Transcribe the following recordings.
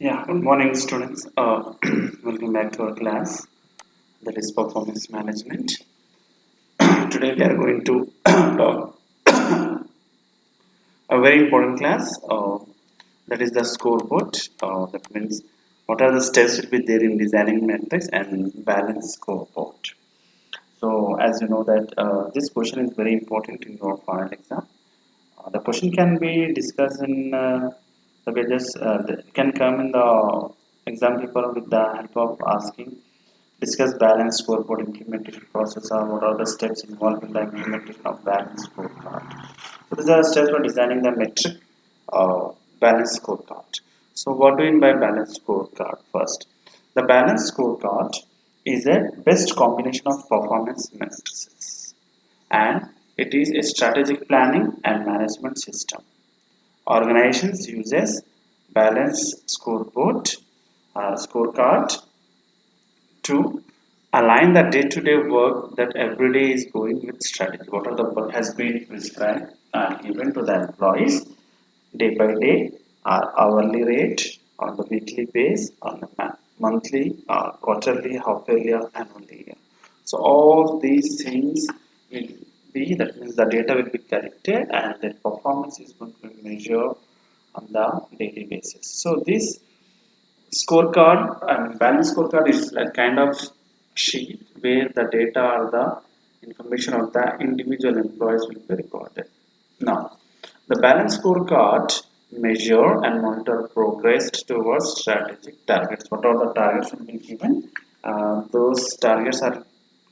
Yeah, good morning, students. Welcome back to our class, that is performance management. Today we are going to talk a very important class, that is the scoreboard. That means what are the steps will be there in designing metrics and balance scoreboard. So, as you know that this question is very important in your final exam. The question can be discussed in the pages. Can come in the exam paper with the help of asking discuss balance scoreboard implementation process or what are the steps involved in the implementation of balance scorecard. So these are steps for designing the metric balance scorecard. So what do we mean by balance scorecard first? The balance scorecard is a best combination of performance metrics and it is a strategic planning and management system. Organizations uses balance scorecard to align the day-to-day work that every day is going with strategy. What are the work has been prescribed and given to the employees day by day, or hourly rate, on the weekly base, on the monthly, quarterly, half-yearly, or annually. So all these things will be, that means the data will be collected and the performance is going to be measured on the daily basis. So this scorecard and balance scorecard is a kind of sheet where the data or the information of the individual employees will be recorded. Now, the balance scorecard measure and monitor progress towards strategic targets. What are the targets will be given? Those targets are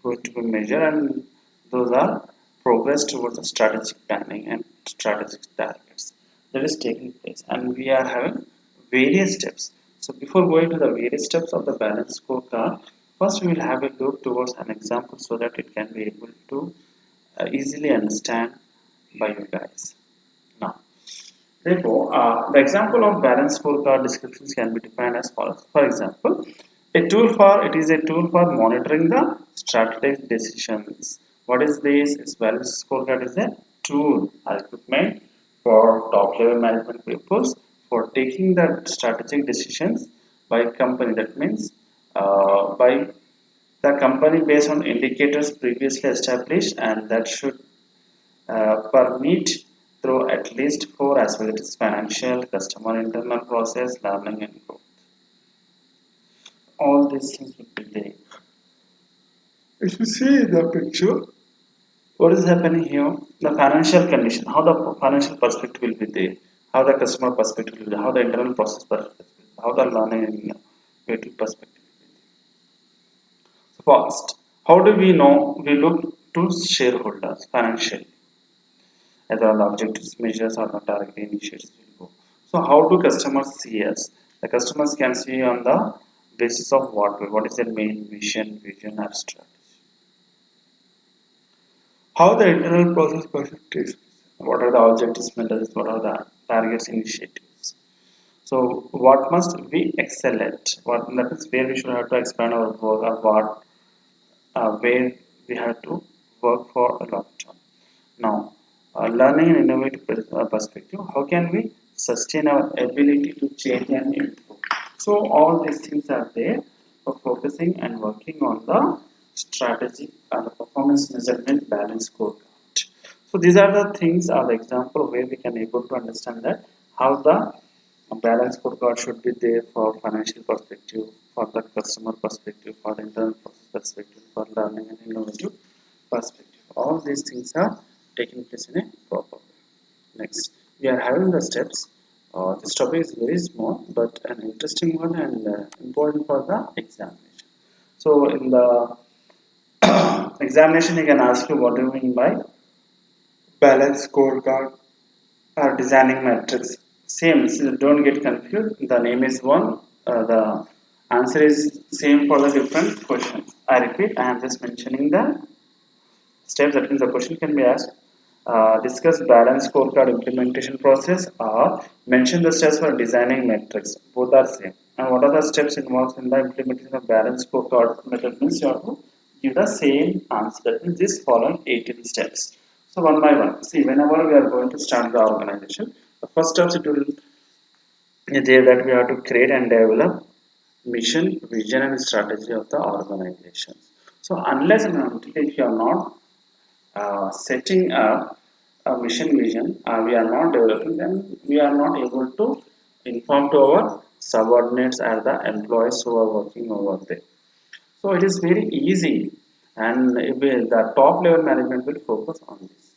going to be measured and those are progress towards the strategic planning and strategic targets that is taking place. And we are having various steps. So before going to the various steps of the balance scorecard, first we will have a look towards an example so that it can be able to easily understand by you guys. Now, therefore, the example of balance scorecard descriptions can be defined as follows. For example, it is a tool for monitoring the strategic decisions. What is this? Is balance scorecard is a tool or equipment for top level management purpose for taking the strategic decisions by company. That means by the company based on indicators previously established and that should permit through at least four aspects: financial, customer internal process, learning and growth. All these things will be there. If you see the picture, what is happening here? The financial condition, how the financial perspective will be there, how the customer perspective will be there, how the internal process perspective, how the learning and creative perspective will be there. First, how do we know? We look to shareholders financially, either on the objectives measures or the target initiatives will go. So how do customers see us? The customers can see on the basis of what is their main mission, vision, or strategy. How the internal process perspectives, what are the objectives, methods, what are the targets, initiatives. So what must we excel at? What that is where we should have to expand our work or what where we have to work for a long term. Now, learning and innovative perspective, how can we sustain our ability to change and improve? So all these things are there for focusing and working on the strategy and the performance measurement balance scorecard. So these are the things are the example where we can able to understand that how the balance scorecard should be there for financial perspective, for the customer perspective, for the internal process perspective, for learning and innovative perspective. All these things are taking place in a proper way. Next, we are having the steps. This topic is very small but an interesting one and important for the examination. So in the examination, you can ask you what do you mean by balance scorecard or designing metrics. Same, so don't get confused. The name is one. The answer is same for the different questions. I repeat, I am just mentioning the steps. That means the question can be asked. Discuss balance scorecard implementation process or mention the steps for designing metrics. Both are same. And what are the steps involved in the implementation of balance scorecard method? Means you have to give the same answer. That means this following 18 steps. So one by one. See, whenever we are going to start the organization, the first steps it will There that we have to create and develop mission, vision, and strategy of the organization. So unless and until if you are not setting up a mission vision, we are not developing, then we are not able to inform to our subordinates and the employees who are working over there. So it is very easy, and the top level management will focus on this.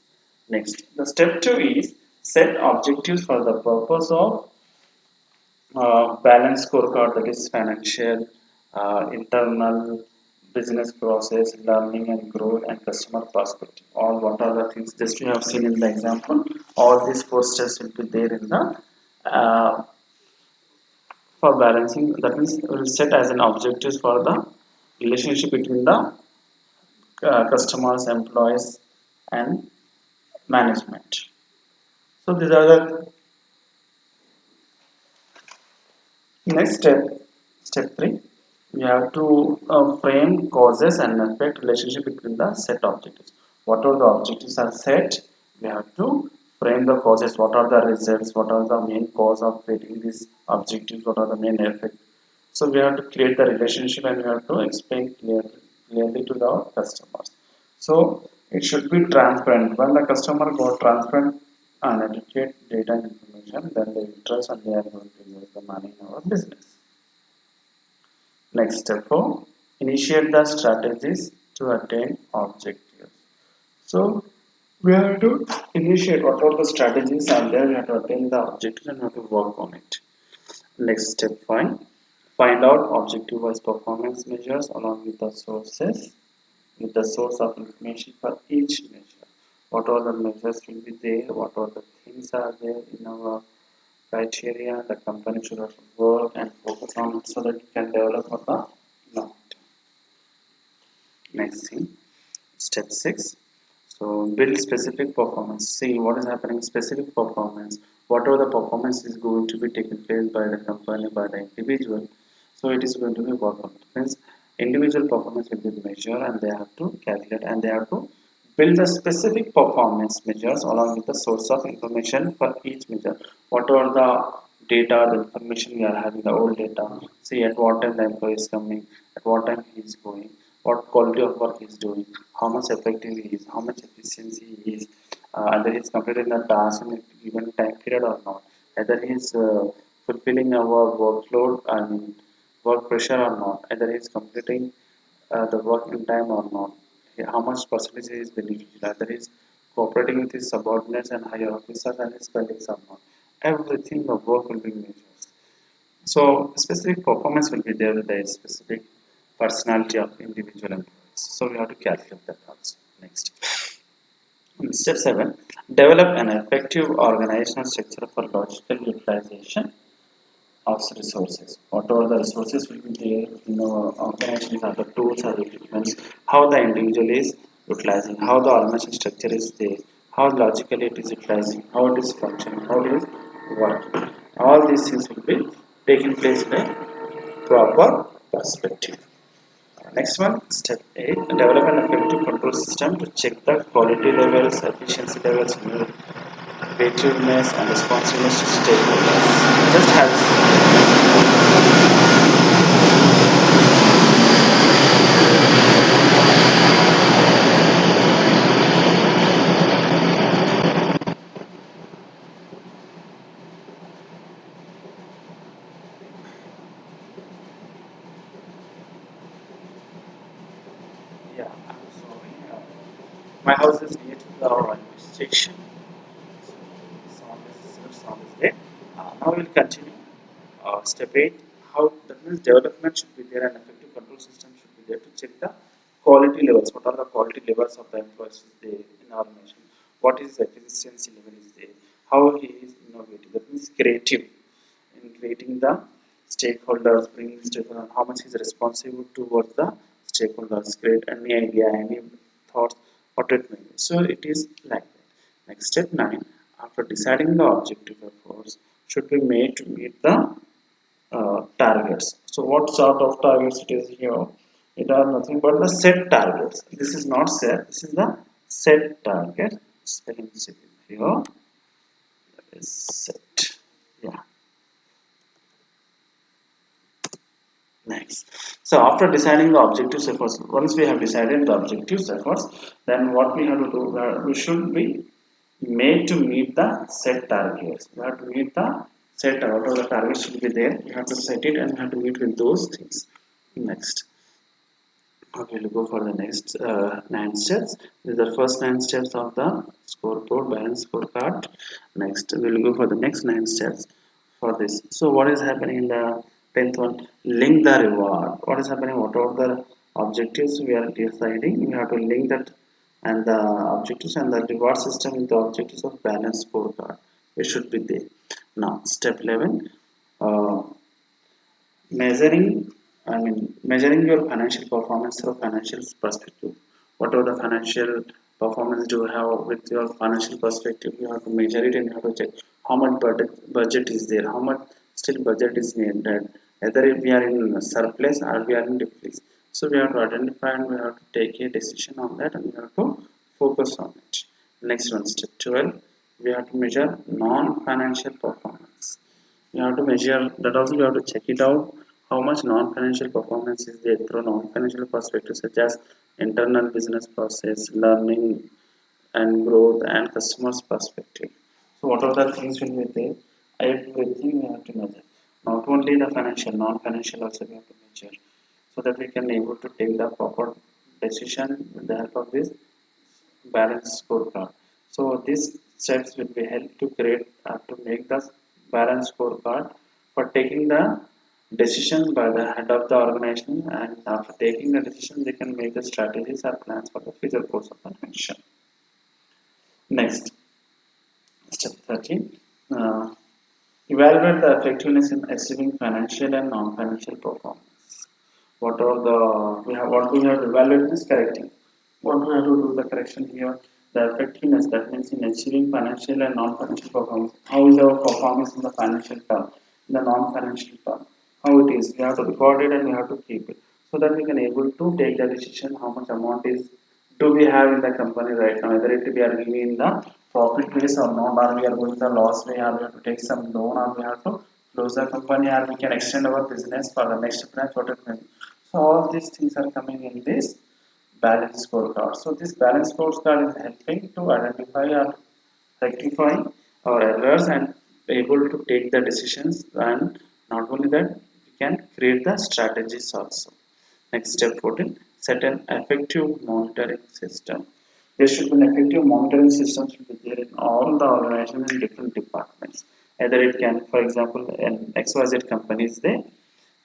Next, the step two is set objectives for the purpose of balance scorecard, that is financial, internal, business process, learning and growth, and customer perspective. All what are the things just we have seen in the example. All these four steps will be there in the for balancing. That means we will set as an objective for the relationship between the customers, employees, and management. So these are the next step. Step three. We have to frame causes and effect relationship between the set objectives. What are the objectives are set? We have to frame the causes. What are the results? What are the main cause of getting these objectives? What are the main effect? So we have to create the relationship and we have to explain clearly to the customers. So it should be transparent. When the customer got transparent and educate data and information, then they will trust and they are going to use the money in our business. Next step 4, initiate the strategies to attain objectives. So we have to initiate what are the strategies and then we have to attain the objective and we have to work on it. Next step 5, find out objective wise performance measures along with the sources, with the source of information for each measure. What are the measures will be there, what are the things are there in our criteria the company should have to work and focus on so that it can develop for the long term. Next thing, step 6. So build specific performance. See what is happening, specific performance. Whatever the performance is going to be taken place by the company, by the individual. So it is going to be worked on. Means individual performance will be measured and they have to calculate and they have to build the specific performance measures along with the source of information for each measure. Whatever the data, the information we are having, the old data. See at what time the employee is coming, at what time he is going, what quality of work he is doing, how much effective he is, how much efficiency he is, whether he is completing the task in a given time period or not, whether he is fulfilling our workload and work pressure or not, whether he is completing the work in time or not, how much percentage he is billing, whether he is cooperating with his subordinates and higher officers and his colleagues or not. Everything the work will be measured. So specific performance will be there with a specific personality of individual employees. So we have to calculate that also. Next. Step 7. Develop an effective organizational structure for logical utilization of resources. Whatever the resources will be there in our organizations are the tools or equipments, how the individual is utilizing, how the organization structure is there, how logically it is utilizing, how it is functioning, how it is working. All these things will be taking place in a proper perspective. Next one, step 8, develop an effective control system to check the quality levels, efficiency levels, innovativeness, and responsiveness to stakeholders. Just has yeah, I'm sorry. My house is near to the railway station. So sound is there. Now we'll continue. Step 8. How that means development should be there and effective control system should be there to check the quality levels. What are the quality levels of the employees is there in our nation? What is the efficiency level is there? How he is innovative. That means creative in creating the stakeholders, bringing stakeholders, how much is responsible towards the stakeholders, create any idea, any thoughts, what it may be. So it is like that. Next step 9, after deciding the objective efforts should be made to meet the targets. So what sort of targets it is here? It are nothing but the set targets. This is not set, this is the set target. Spelling mistake here. That is set. Yeah. Next. So after deciding the objectives efforts, once we have decided the objectives efforts, then what we have to do, we should be made to meet the set targets. We have to meet the set, whatever the targets should be there, you have to set it and you have to meet with those things. Next. Okay, we'll go for the next 9 steps. These are first 9 steps of the scoreboard, balance scorecard. Next, we'll go for the next 9 steps for this. So, what is happening in the 10th one? Link the reward. What is happening? What are the objectives we are deciding? We have to link that and the objectives and the reward system with the objectives of balance scorecard. It should be there. Now, step 11. Uh, measuring measuring your financial performance through financial perspective. Whatever the financial performance do you have with your financial perspective, you have to measure it and you have to check how much budget is there, how much still budget is needed, whether if we are in surplus or we are in deficit. So we have to identify and we have to take a decision on that and we have to focus on it. Next one, step 12, we have to measure non-financial performance. You have to measure that also, you have to check it out how much non-financial performance is there through non-financial perspectives such as internal business process, learning and growth and customers perspective. So what are the things will be there? Everything we have to measure. Not only the financial, non-financial also we have to measure so that we can able to take the proper decision with the help of this balance scorecard. So these steps will be help to create to make the balance scorecard for taking the decisions by the head of the organization, and after taking the decision they can make the strategies or plans for the future course of the organization. Next, step 13. Evaluate the effectiveness in achieving financial and non-financial performance. What are the what we have to evaluate is correcting. What we have to do the correction here, the effectiveness, that means in achieving financial and non-financial performance. How is our performance in the financial term, in the non-financial term? How it is? We have to record it and we have to keep it so that we can able to take the decision how much amount is do we have in the company right now, whether it we are giving in the profit base or not, or we are going the loss way, or we have to take some loan, or we have to close the company, or we can extend our business for the next branch, whatever. So all these things are coming in this balance scorecard. So this balance scorecard is helping to identify or rectify our errors and able to take the decisions, and not only that we can create the strategies also. Next, step 14, set an effective monitoring system. There should be an effective monitoring system should be there in all the organizations in different departments. Either it can, for example, an XYZ company is there.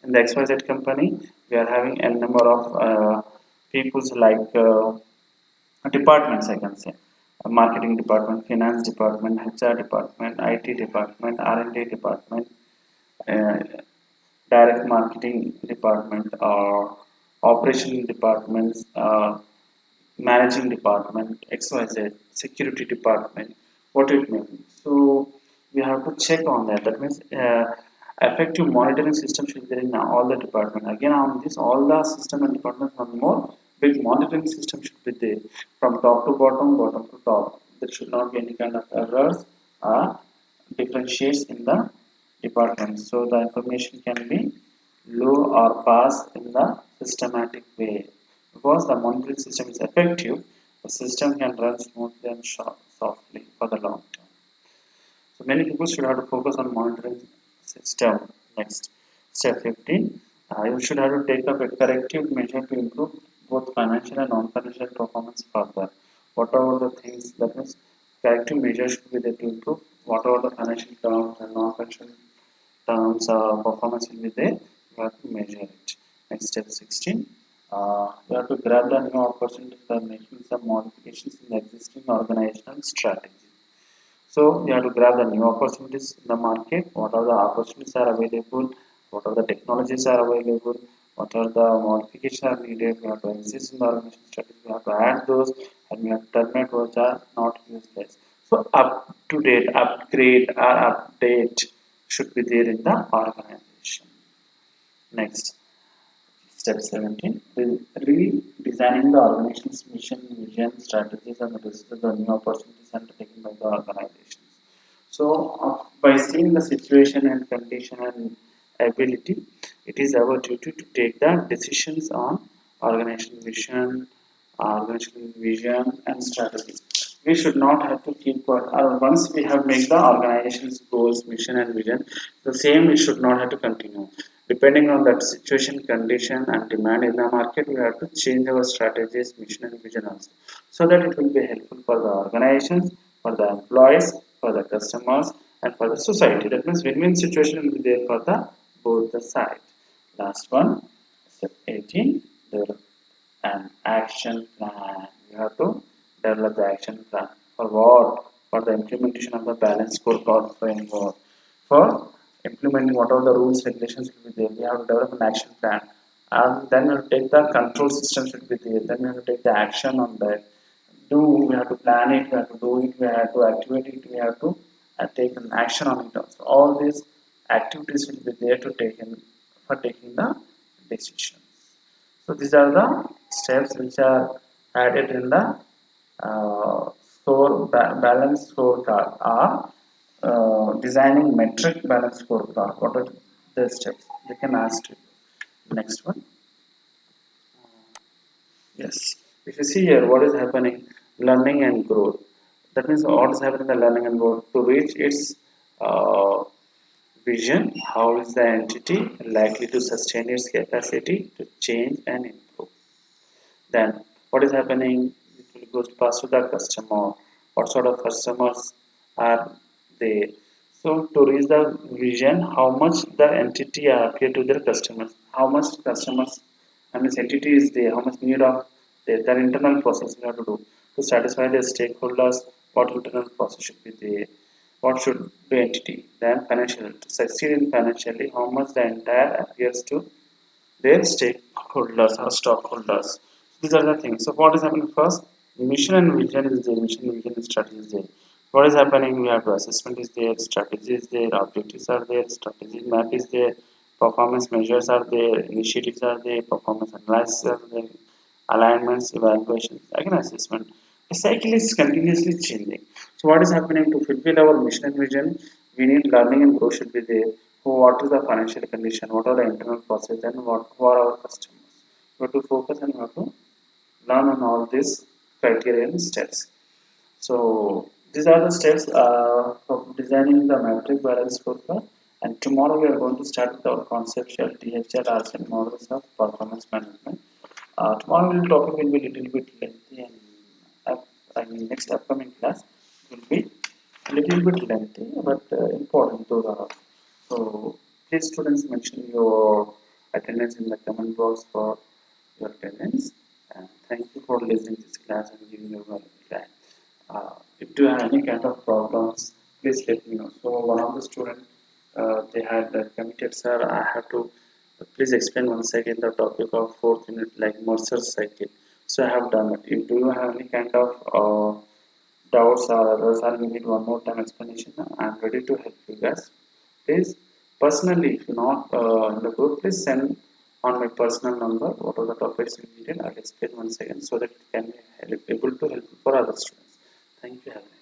In the XYZ company, we are having a number of peoples like departments, I can say. Marketing department, finance department, HR department, IT department, R&D department, uh, direct marketing department, or operation departments, managing department, XYZ, security department, what it may be. So we have to check on that. That means effective monitoring system should be there in all the department. Again, on this, all the system and departments, one more big monitoring system should be there from top to bottom, bottom to top. There should not be any kind of errors or differentiates in the department. So the information can be low or pass in the systematic way. Because the monitoring system is effective, the system can run smoothly and softly for the long term. So many people should have to focus on monitoring system. Next, step 15. You should have to take up a corrective measure to improve both financial and non-financial performance further. What are the things that means corrective measures should be there to improve whatever the financial terms and non-financial terms performance will be there. You have to measure it. Next, step 16. You have to grab the new opportunities by making some modifications in the existing organizational strategy. So you have to grab the new opportunities in the market. What are the opportunities are available? What are the technologies are available? What are the modifications are needed? We have to exist in the organization strategy. We have to add those, and we have to terminate which are not useless. So up to date, upgrade or update should be there in the organization. Next, step 17, redesigning the organization's mission, vision, strategies, and the new opportunities undertaken by the organization. So, by seeing the situation and condition and ability. It is our duty to take the decisions on organization vision, and strategy. We should not have to keep quiet. Or once we have made the organization's goals, mission, and vision, the same we should not have to continue. Depending on that situation, condition, and demand in the market, we have to change our strategies, mission, and vision also, so that it will be helpful for the organizations, for the employees, for the customers, and for the society. That means win-win situation will be there for the both the side. Last one, step 18, develop an action plan. You have to develop the action plan. For what? For the implementation of the balanced scorecard framework. For implementing whatever the rules, regulations will be there, we have to develop an action plan. And then we have to take the control system should be there. Then we have to take the action on that. We have to plan it, we have to do it, we have to activate it, we have to take an action on it also. All these activities will be there to take in for taking the decision. So these are the steps which are added in the balance scorecard or designing metric balance scorecard. What are the steps? You can ask it. Next one. Yes. If you see here, what is happening? Learning and growth. That means what is happening in the learning and growth to reach its uh, vision. How is the entity likely to sustain its capacity to change and improve? Then what is happening? It will go past to the customer. What sort of customers are they? So to reach the vision, how much the entity appear to their customers, how much customers and this entity is there, how much need of their internal process we have to do to satisfy their stakeholders, what internal process should be there, what should be entity, then financial to succeed in financially, how much the entire appears to their stakeholders or stockholders. These are the things. So what is happening first? Mission and vision is there. Mission, vision, and strategy is there. What is happening? We have to assessment is there, strategy is there, objectives are there, strategy map is there, performance measures are there, initiatives are there, performance analysis are there, alignments, evaluations, again assessment. The cycle is continuously changing. So what is happening to fulfill our mission and vision? We need learning and growth should be there. So what is the financial condition? What are the internal process? And what who are our customers? We have to focus and we have to learn on all these criteria and steps. So these are the steps of designing the metric balance scorecard. And tomorrow we are going to start with our conceptual THL RCM models of performance management. Tomorrow topic will be little bit lengthy and I mean next upcoming class will be little bit lengthy but important those are. So please students mention your attendance in the comment box for your attendance and thank you for listening to this class and giving your valuable time. If you have any kind of problems, please let me know. So one of the students they had committed, sir, I have to please explain once again the topic of fourth unit like Mercer cycle. So I have done it. If do you have any kind of doubts or others or you need one more time explanation, I am ready to help you guys. Please personally, if you not in the group, please send on my personal number what are the topics you needed. I'll explain once again so that it can be able to help for other students. Thank you. Have a